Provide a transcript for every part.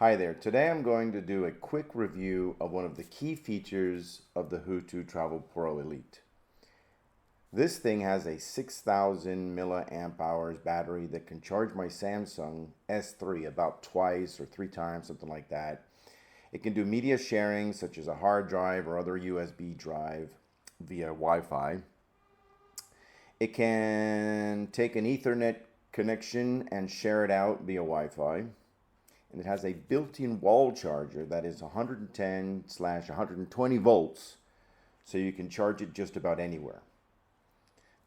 Hi there. Today I'm going to do a quick review of one of the key features of the Hootoo Travel Pro Elite. This thing has a 6,000 milliamp hours battery that can charge my Samsung S3 about twice or three times, something like that. It can do media sharing such as a hard drive or other USB drive via Wi-Fi. It can take an Ethernet connection and share it out via Wi-Fi. And it has a built-in wall charger that is 110/120 volts, so you can charge it just about anywhere.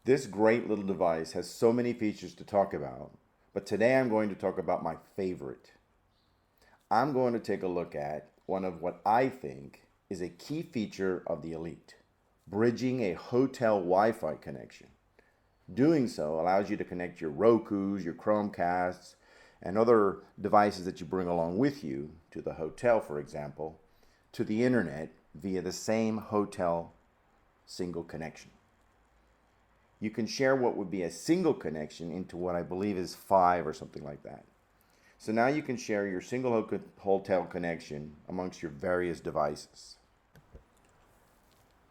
This great little device has so many features to talk about, but today I'm going to talk about my favorite. I'm going to take a look at one of what I think is a key feature of the Elite, bridging a hotel Wi-Fi connection. Doing so allows you to connect your Rokus, your Chromecasts, and other devices that you bring along with you to the hotel, for example, to the internet via the same hotel single connection. You can share what would be a single connection into what I believe is 5 or something like that. So now you can share your single hotel connection amongst your various devices.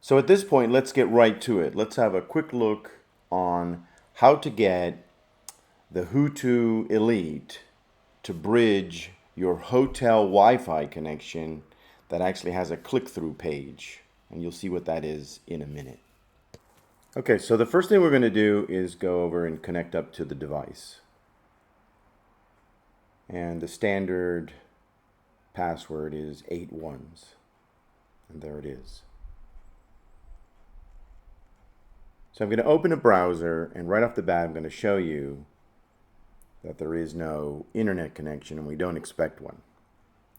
So at this point, let's get right to it. Let's have a quick look on how to get the Hootoo Elite to bridge your hotel Wi-Fi connection that actually has a click-through page. And you'll see what that is in a minute. Okay, so the first thing we're going to do is go over and connect up to the device. And the standard password is 8 ones. And there it is. So I'm going to open a browser, and right off the bat I'm going to show you that there is no internet connection, and we don't expect one.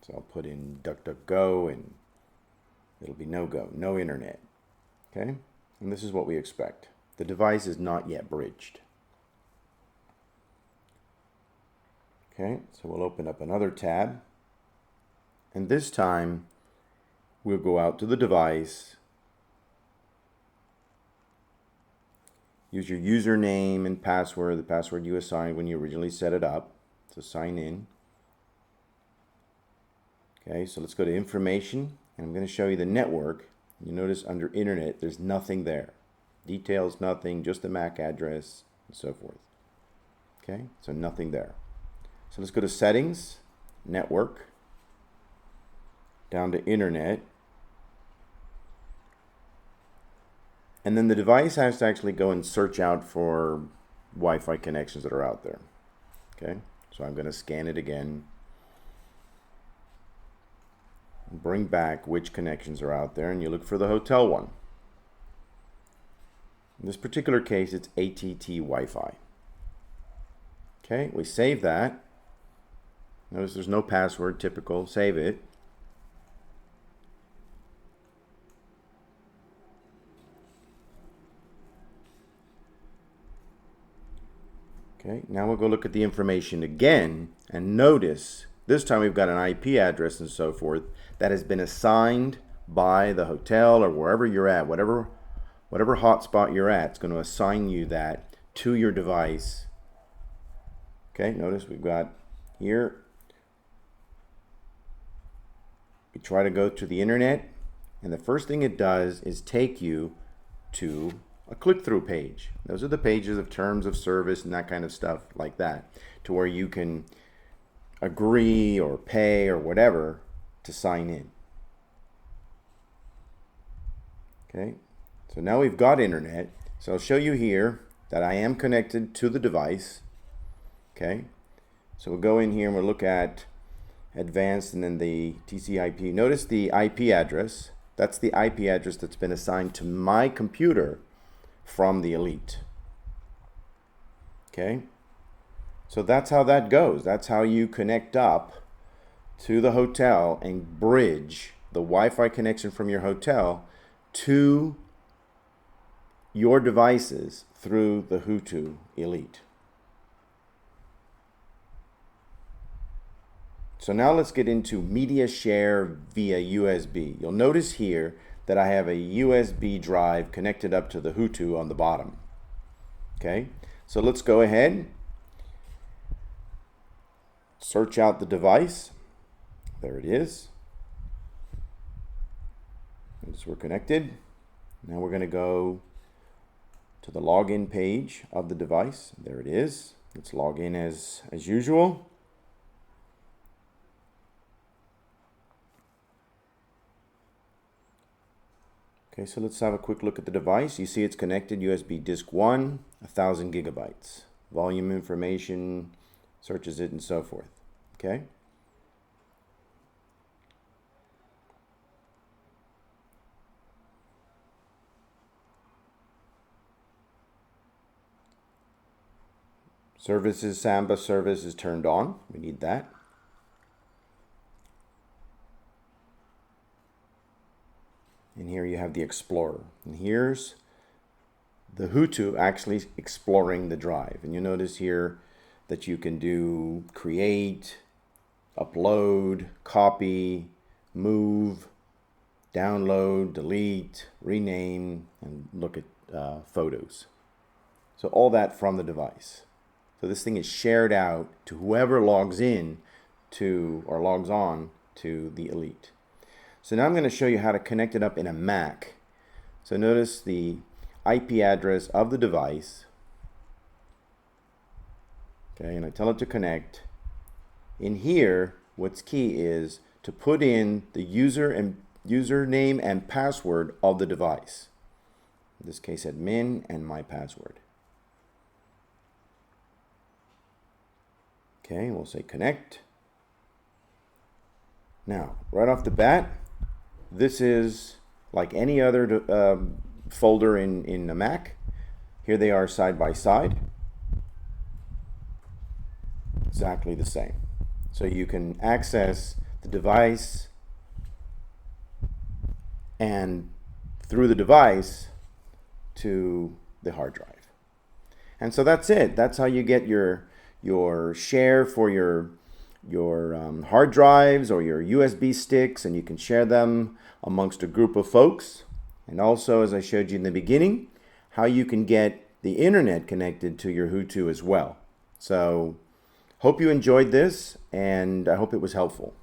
So I'll put in DuckDuckGo, and it'll be no go, no internet. Okay? And this is what we expect. The device is not yet bridged. Okay, so we'll open up another tab, and this time we'll go out to the device, use your username and password, the password you assigned when you originally set it up. So sign in. Okay, so let's go to information, and I'm going to show you the network. You notice under internet, there's nothing there. Details, nothing, just the MAC address, and so forth. Okay, so nothing there. So let's go to settings, network, down to internet. And then the device has to actually go and search out for Wi-Fi connections that are out there. Okay, so I'm going to scan it again. Bring back which connections are out there, and you look for the hotel one. In this particular case, it's ATT Wi-Fi. Okay, we save that. Notice there's no password, typical. Save it. Okay, now we'll go look at the information again, and notice this time we've got an IP address and so forth that has been assigned by the hotel or wherever you're at, whatever hotspot you're at, it's going to assign you that to your device. Okay, notice we've got here, we try to go to the internet, and the first thing it does is take you to a click-through page. Those are the pages of terms of service and that kind of stuff like that, to where you can agree or pay or whatever to sign in. Okay, so now we've got internet. So I'll show you here that I am connected to the device. Okay, so we'll go in here and we'll look at advanced and then the TCP. Notice the IP address. That's the IP address that's been assigned to my computer from the Elite. Okay, so that's how that goes. That's how you connect up to the hotel and bridge the Wi-Fi connection from your hotel to your devices through the Hootoo Elite. So now let's get into media share via USB. You'll notice here that I have a USB drive connected up to the Hootoo on the bottom. Okay, so let's go ahead, search out the device, There it is. Notice we're connected. Now we're going to go to the login page of the device. There it is. Let's log in as usual. Okay, so let's have a quick look at the device. You see it's connected USB disk 1, 1000 gigabytes. Volume information, searches it, and so forth. Okay. Services, Samba service is turned on. We need that. And here you have the Explorer. And here's the Hootoo actually exploring the drive. And you notice here that you can do create, upload, copy, move, download, delete, rename, and look at photos. So all that from the device. So this thing is shared out to whoever logs in to or logs on to the Elite. So now I'm going to show you how to connect it up in a Mac. So notice the IP address of the device. Okay, and I tell it to connect. In here, what's key is to put in the username and password of the device. In this case, admin and my password. Okay, we'll say connect. Now, right off the bat, this is like any other folder in a Mac. Here they are side by side. Exactly the same. So you can access the device and through the device to the hard drive. And so that's it. That's how you get your share for your hard drives or your USB sticks, and you can share them amongst a group of folks. And also, as I showed you in the beginning, how you can get the internet connected to your Hootoo as well. So hope you enjoyed this, and I hope it was helpful.